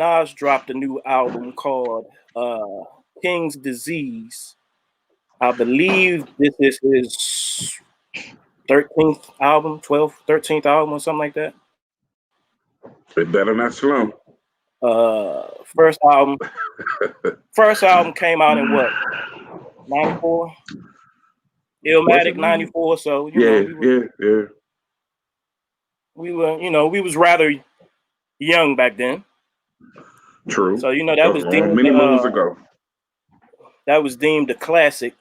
Nas dropped a new album called King's Disease. I believe this is his 13th album, 12th, 13th album, or something like that. It better not slow. First album, first album came out in what, 94? Was it? Illmatic 94. So Yeah, yeah, yeah. we was rather young back then. True. So That was many moons ago. that was deemed a classic.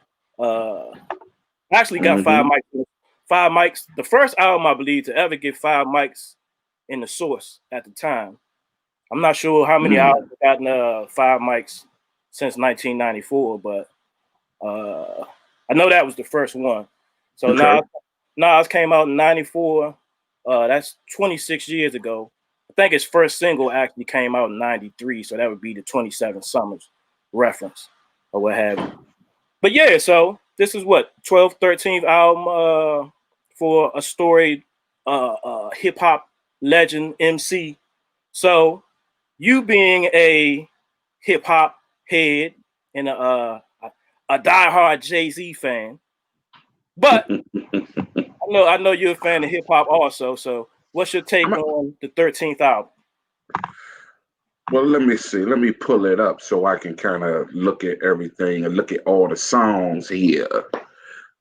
Actually got Mm-hmm. five mics. The first album I believe to ever get 5 mics in the source at the time. I'm not sure how many albums have gotten 5 mics since 1994, but I know that was the first one. So Okay. Nas came out in 94. That's 26 years ago. I think his first single actually came out in 93, so that would be the 27 Summers reference or what have you. But yeah, so this is what 12th, 13th album for a storied hip hop legend MC. So you being a hip hop head and a diehard Jay-Z fan, but I know you're a fan of hip hop also. So what's your take on the 13th album? Well, let me see. Let me pull it up so I can kind of look at everything and look at all the songs here.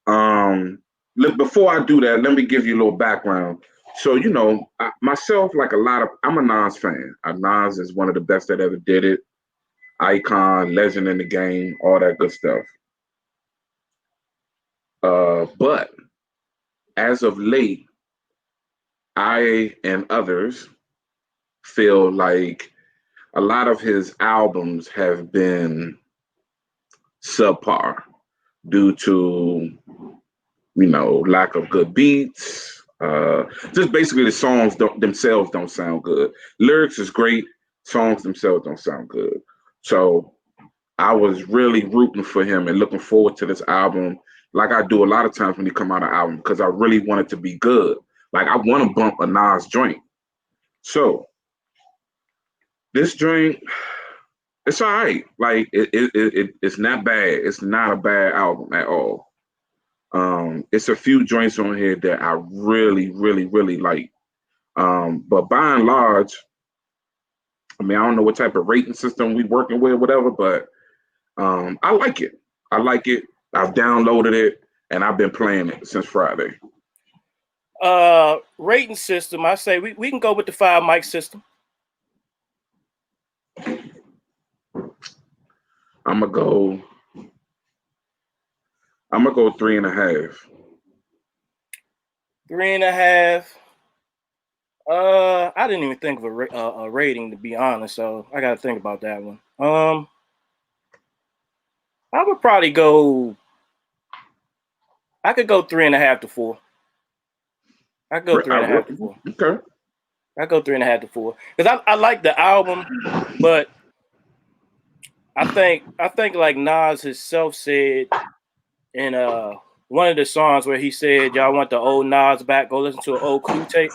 Look, before I do that, let me give you a little background. So, myself, like a lot of, I'm a Nas fan. Nas is one of the best that ever did it. Icon, legend in the game, all that good stuff. But as of late, I and others feel like a lot of his albums have been subpar due to lack of good beats. Just basically the songs themselves don't sound good. Lyrics is great, songs themselves don't sound good. So I was really rooting for him and looking forward to this album, like I do a lot of times when he come out an album, because I really want it to be good. Like I want to bump a Nas joint. So this joint, it's all right. Like it's not bad. It's not a bad album at all. It's a few joints on here that I really, really, really like. But by and large, I mean, I don't know what type of rating system we working with, whatever, but I like it. I like it. I've downloaded it and I've been playing it since Friday. Rating system, I say we can go with the 5 mic system. I'm gonna go 3.5. 3.5. I didn't even think of a rating, to be honest, so I got to think about that one. I would probably go. I could go 3.5 to 4. I go 3.5 to 4. Okay. I go 3.5 to 4 because I like the album, but I think like Nas himself said in one of the songs where he said, "Y'all want the old Nas back? Go listen to an old Clue tape."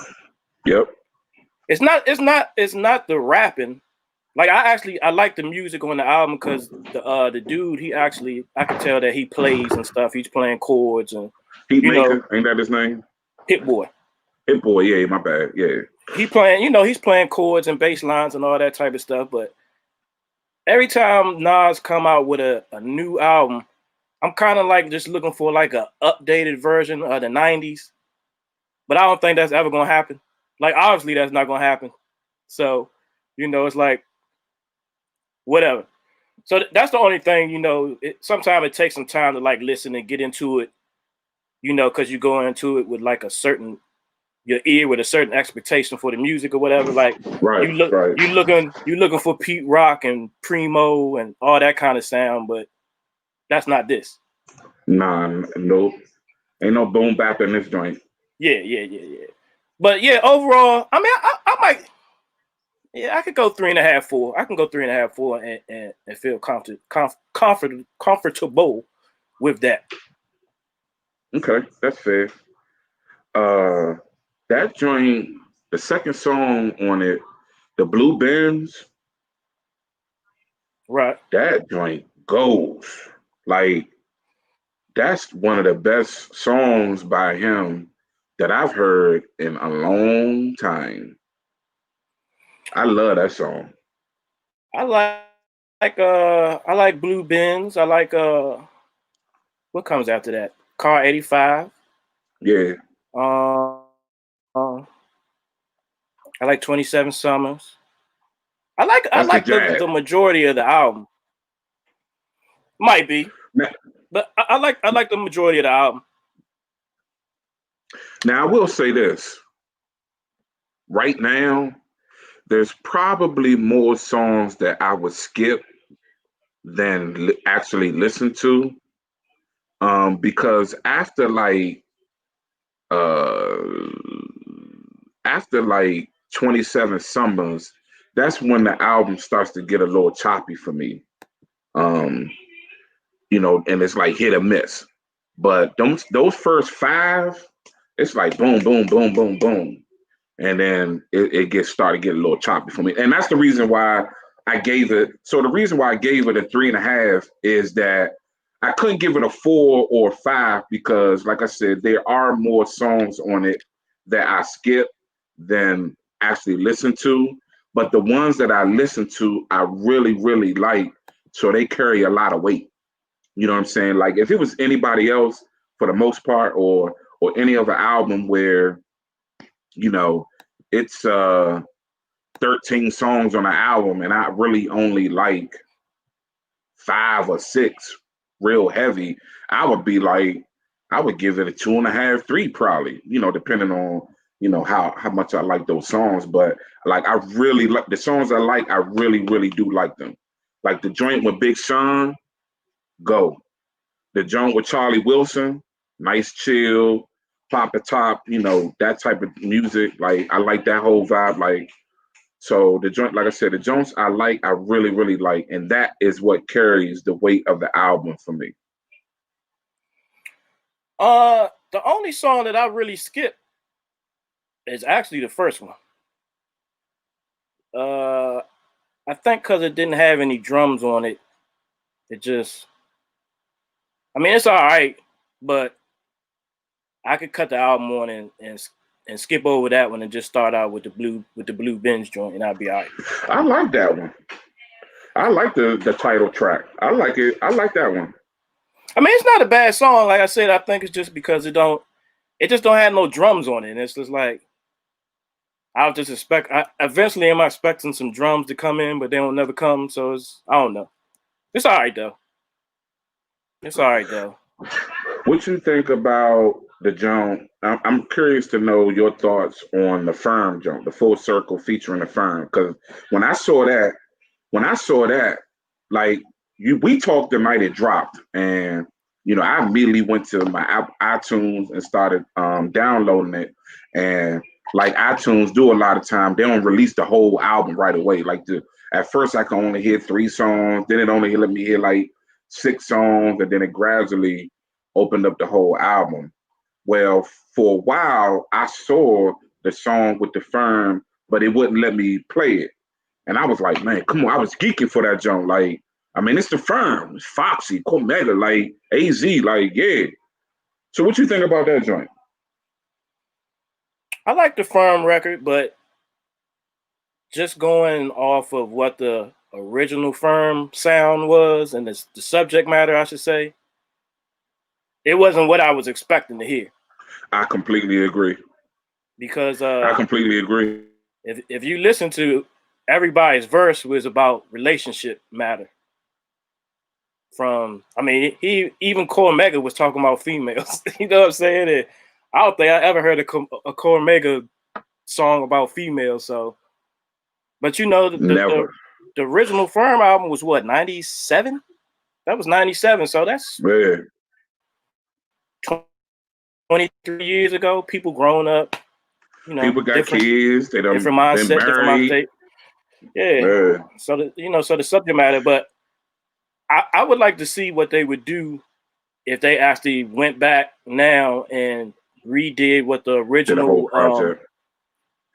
Yep. It's not the rapping. Like I like the music on the album because the dude I could tell that he plays and stuff. He's playing chords and Heatmaker, ain't that his name? Hit Boy. Hit Boy, yeah, my bad, yeah. He's playing chords and bass lines and all that type of stuff. But every time Nas come out with a new album, I'm kind of like just looking for like a updated version of the '90s. But I don't think that's ever gonna happen. Like obviously that's not gonna happen. So it's like whatever. So that's the only thing, sometimes it takes some time to like listen and get into it, because you go into it with like your ear with a certain expectation for the music or whatever. Like right. you looking for Pete Rock and Primo and all that kind of sound, but that's not this. Nah, nope. Ain't no boom bap in this joint. Yeah. But yeah, overall, I mean, I might. Yeah, I could go 3.5, 4. I can go 3.5, 4, and feel comfortable with that. Okay, that's fair. That joint, the second song on it, the Blue Bends, Right. That joint goes. Like, that's one of the best songs by him that I've heard in a long time. I love that song. I like Blue Benz. I like what comes after that? Car 85. Yeah, Uh, uh, I like 27 Summers. I that's the like jazz. the majority of the album. Might be, Now, but I like the majority of the album. now I will say this. Right now, there's probably more songs that I would skip than actually listen to. Because uh after like 27 summers, that's when the album starts to get a little choppy for me. Um, and it's like hit or miss. But those first five, it's like boom, boom, boom, boom, boom. And then it gets started getting a little choppy for me. And that's the reason why I gave it. So the reason why I gave it a 3.5 is that I couldn't give it a 4 or 5 because, like I said, there are more songs on it that I skip than actually listen to. But the ones that I listen to, I really, really like. So they carry a lot of weight. You know what I'm saying? Like if it was anybody else, for the most part, or any other album where you know it's 13 songs on an album and I really only like 5 or 6 real heavy, I would be like, I would give it a 2.5, 3 probably, depending on, how much I like those songs. But like I really like the songs I like, I really, really do like them. Like the joint with Big Sean, go. The joint with Charlie Wilson, nice chill, pop the top, that type of music. Like I like that whole vibe. Like so the joint, like I said, the Jones I like, I really, really like, and that is what carries the weight of the album for me. The only song that I really skip is actually the first one. Uh, I think because it didn't have any drums on it, it just. I mean, it's all right, but I could cut the album on and skip over that one and just start out with the blue binge joint, and I'll be all right. I like that one. I like the title track. I like it. I like that one. I mean, it's not a bad song. Like I said, I think it's just because it just don't have no drums on it. And it's just like I'll just expect. Eventually, am I expecting some drums to come in, but they don't never come. So I don't know. It's all right though. It's all right though. What you think about the Joan? I'm curious to know your thoughts on the Firm Joan, the Full Circle featuring the Firm. Because when I saw that, when I saw that, like we talked the night it dropped, and I immediately went to my iTunes and started downloading it. And like iTunes do a lot of time, they don't release the whole album right away. Like at first I can only hear 3 songs, then it only let me hear like 6 songs, and then it gradually opened up the whole album. Well, for a while I saw the song with the Firm, but it wouldn't let me play it. And I was like, man, come on. I was geeking for that joint. Like, I mean, it's the Firm. It's Foxy, Cormega, like AZ, like, yeah. So what you think about that joint? I like the Firm record, but just going off of what the original Firm sound was and the subject matter, I should say, it wasn't what I was expecting to hear. I completely agree. Because I completely agree. if you listen to everybody's verse was about relationship matter. From I mean, he even Cormega was talking about females. You know what I'm saying? And I don't think I ever heard a Cormega song about females. So, but Never. the original Firm album was what 97. That was 97. So that's Yeah. 23 years ago. People grown up. People got Different kids. They done different been mindset, different married. mindset. Yeah. Yeah. So so the subject matter, but I would like to see what they would do if they actually went back now and redid what the Did a whole original project.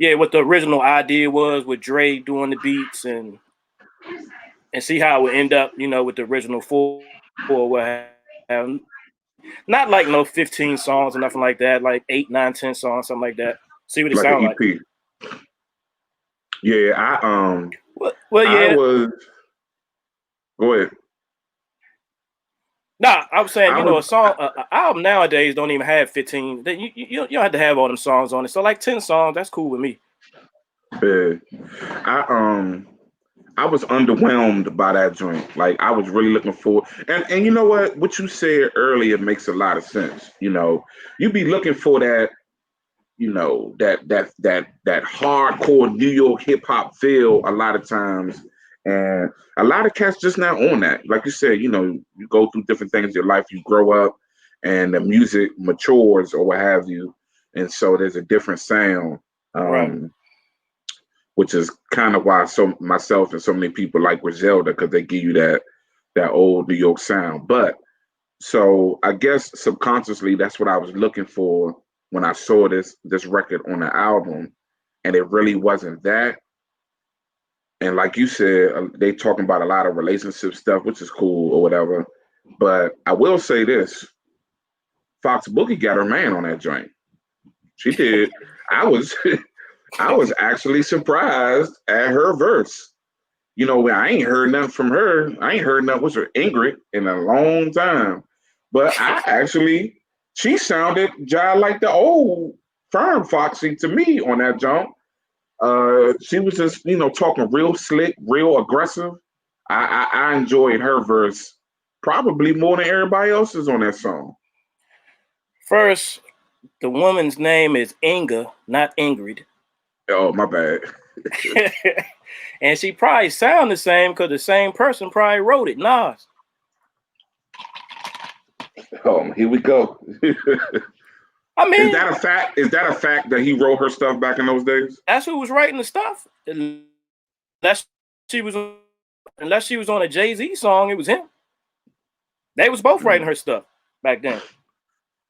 what the original idea was with Dre doing the beats and and see how it would end up, with the original four or what have. Not like no 15 songs or nothing like that, like 8, 9, 10 songs, something like that. See what it Like an sound like. EP. Yeah, Well, I yeah. was. Go ahead. Nah, I was saying, I was. a song, album nowadays don't even have 15. You don't have to have all them songs on it. So like 10 songs, that's cool with me. I I was underwhelmed by that joint. Like I was really looking for, and you know what you said earlier makes a lot of sense. You be looking for that, that hardcore New York hip hop feel a lot of times, and a lot of cats just not on that. Like you said, you go through different things in your life, you grow up, and the music matures or what have you, and so there's a different sound. Right. Which is kind of why myself and so many people like Griselda, because they give you that old New York sound. But so I guess subconsciously that's what I was looking for when I saw this record on the album, and it really wasn't that. And like you said, they talking about a lot of relationship stuff, which is cool or whatever. But I will say this: Fox Boogie got her man on that joint. She did. I was I was actually surprised at her verse. I ain't heard nothing from her. I ain't heard nothing with her Ingrid in a long time. But she sounded just like the old firm Foxy to me on that jump. She was just, talking real slick, real aggressive. I enjoyed her verse probably more than everybody else's on that song. First, the woman's name is Inga, not Ingrid. Oh, my bad. And she probably sound the same because the same person probably wrote it, Nas. Oh, here we go. I mean, is that a fact? Is that a fact that he wrote her stuff back in those days? that's who was writing the stuff. Unless she was on a Jay-Z song, it was him. They was both writing her stuff back then.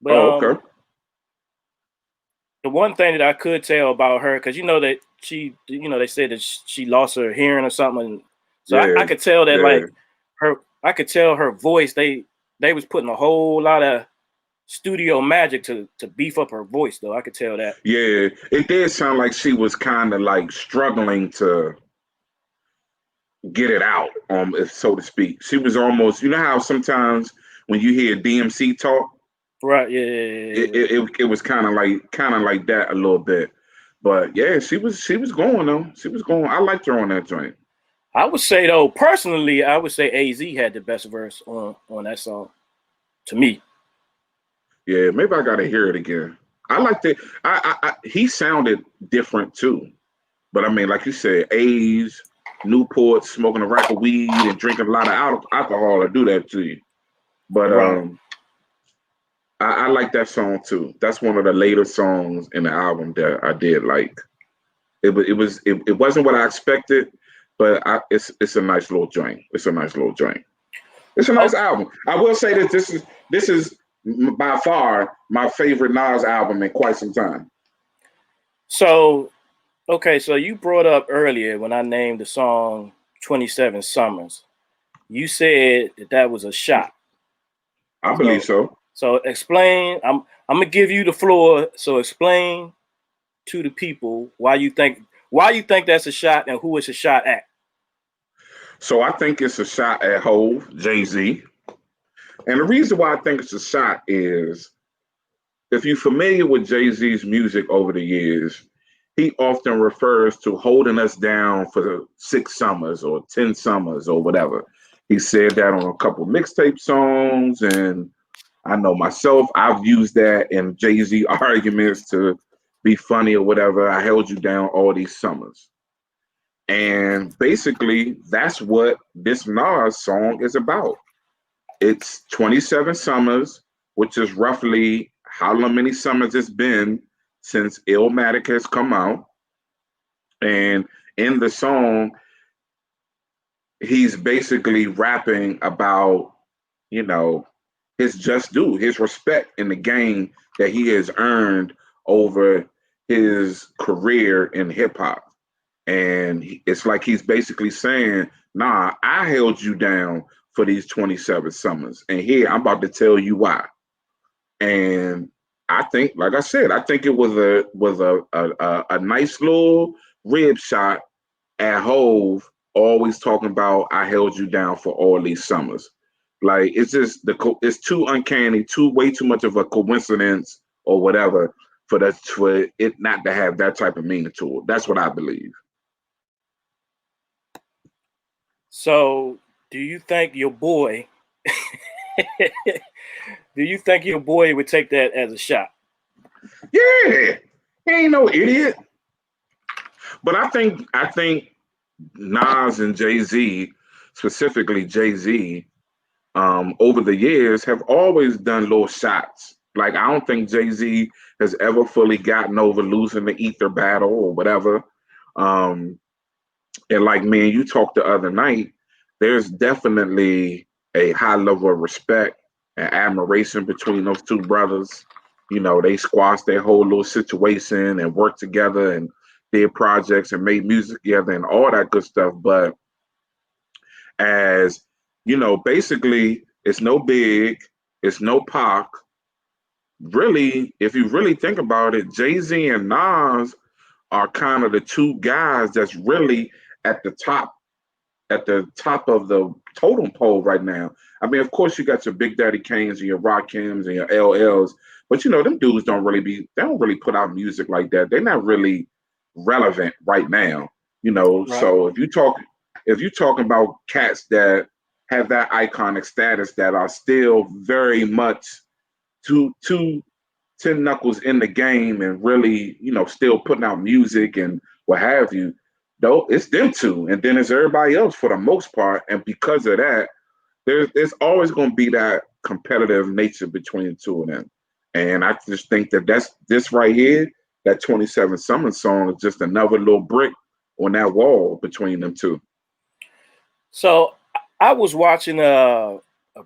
But okay. The one thing that I could tell about her, because that she, they said that she lost her hearing or something. So I could tell that like I could tell her voice. They was putting a whole lot of studio magic to beef up her voice, though. I could tell that. Yeah, it did sound like she was kind of like struggling to get it out, so to speak. She was almost, how sometimes when you hear DMC talk, right? Yeah. It was kind of like that a little bit. But yeah, she was going though. She was going. I liked her on that joint. I would say though, personally, I would say AZ had the best verse on that song, to me. Yeah, maybe I gotta hear it again. I liked it. He sounded different too. But I mean, like you said, A's, Newport, smoking a rack of weed and drinking a lot of alcohol will do that to you. But Right. I like that song too. That's one of the later songs in the album that I did like. It wasn't what I expected, but it's a nice little joint. It's a nice little joint. It's a nice album. I will say that this is by far my favorite Nas album in quite some time. So, okay, so you brought up earlier when I named the song 27 Summers. You said that was a shot. I believe so. So explain. I'm gonna give you the floor. So explain to the people why you think that's a shot and who it's a shot at. So I think it's a shot at Hove, Jay-Z. And the reason why I think it's a shot is if you're familiar with Jay-Z's music over the years, he often refers to holding us down for 6 summers or 10 summers or whatever. He said that on a couple mixtape songs, and I know myself, I've used that in Jay-Z arguments to be funny or whatever. I held you down all these summers. And basically, that's what this Nas song is about. It's 27 summers, which is roughly how many summers it's been since Illmatic has come out. And in the song, he's basically rapping about, you know, his just due, his respect in the game that he has earned over his career in hip hop. And it's like he's basically saying Nah, I held you down for these 27 summers. And here I'm about to tell you why. And I think, like I said, I think it was a nice little rib shot at Hove, always talking about I held you down for all these summers. Like it's just it's too uncanny, too way too much of a coincidence or whatever for it not to have that type of meaning to it. That's what I believe. So, do you think your boy, do you think your boy would take that as a shot? Yeah, he ain't no idiot. But I think Nas and Jay Z, specifically Jay Z, over the years have always done little shots. Like I don't think Jay Z has ever fully gotten over losing the ether battle or whatever. Um, and like me and you talked the other night, there's definitely a high level of respect and admiration between those two brothers. You know, they squashed their whole little situation and worked together and did projects and made music together and all that good stuff. But as you know, basically, it's no Big, it's no Pac. Really, if you really think about it, Jay Z and Nas are kind of the two guys that's really at the top at the top of the totem pole right now. I mean, of course, you got your Big Daddy Kanes and your Rakims and your LLs, but you know, them dudes they don't really put out music like that. They're not really relevant right now. You know, Right. so if you talking about cats that have that iconic status that are still very much two ten knuckles in the game and really, you know, still putting out music and what have you, though it's them two. And then it's everybody else for the most part. And because of that, there's always gonna be that competitive nature between the two of them. And I just think that that's this right here, that 27 Summer song is just another little brick on that wall between them two. So I was watching a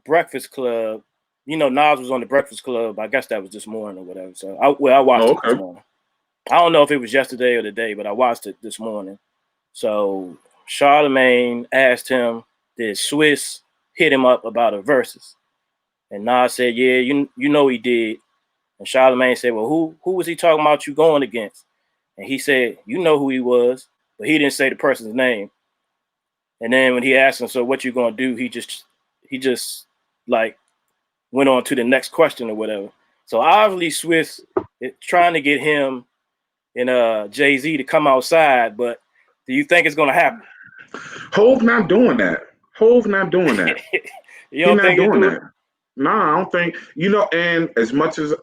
Breakfast Club. You know, Nas was on the Breakfast Club. I guess that was this morning or whatever. So I watched Oh, it this okay. morning. I don't know if it was yesterday or the day, but I watched it this morning. So Charlemagne asked him, did Swiss hit him up about a versus? And Nas said, yeah, you know he did. And Charlemagne said, well, who was he talking about you going against? And he said, you know who he was, but he didn't say the person's name. And then when he asked him, so what you gonna do? He just like went on to the next question or whatever. So obviously Swiss is trying to get him and Jay-Z to come outside, but do you think it's gonna happen? Hove not doing that. Hove not doing that. You He don't not think he'll doing do it? that. Nah, I don't think you know. And as much as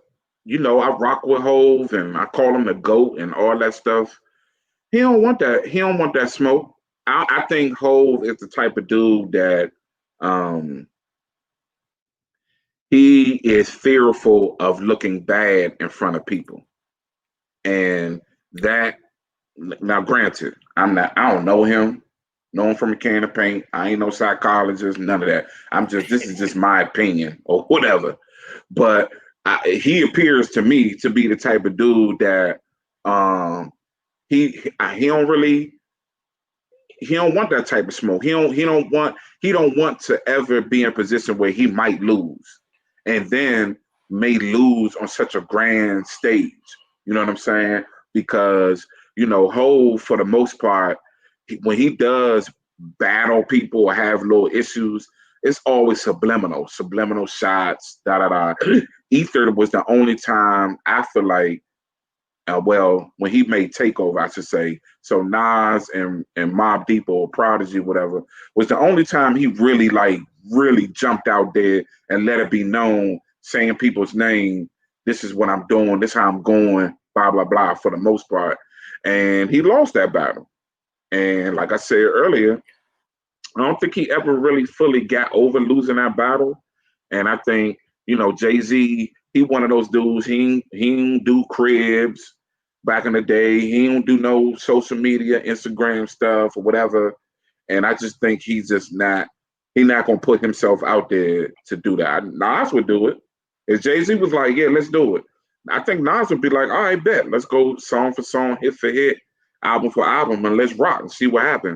you know, I rock with Hove and I call him the goat and all that stuff. He don't want that. He don't want that smoke. I think Hove is the type of dude that um, he is fearful of looking bad in front of people, and that now, granted, I'm not. I don't know him. Know him from a can of paint. I ain't no psychologist. None of that. I'm just. This is just my opinion or whatever. But he appears to me to be the type of dude that um, he don't really he don't want that type of smoke. He don't want to ever be in a position where he might lose, and then may lose on such a grand stage. You know what I'm saying? Because you know, Hove for the most part, when he does battle people or have little issues, it's always subliminal shots. Da da da. Ether was the only time I feel like well, when he made Takeover, I should say. So Nas and Mob Deep or Prodigy, whatever, was the only time he really really jumped out there and let it be known, saying people's name. This is what I'm doing. This is how I'm going. Blah blah blah. For the most part, and he lost that battle. And like I said earlier, I don't think he ever really fully got over losing that battle. And I think, you know, Jay Z, he one of those dudes. He didn't do cribs back in the day. He don't do no social media, Instagram stuff or whatever. And I just think he's just not. He not gonna put himself out there to do that. Nas would do it. If Jay Z was like, yeah, let's do it. I think Nas would be like, all right, bet, let's go song for song, hit for hit, album for album, and let's rock and see what happens.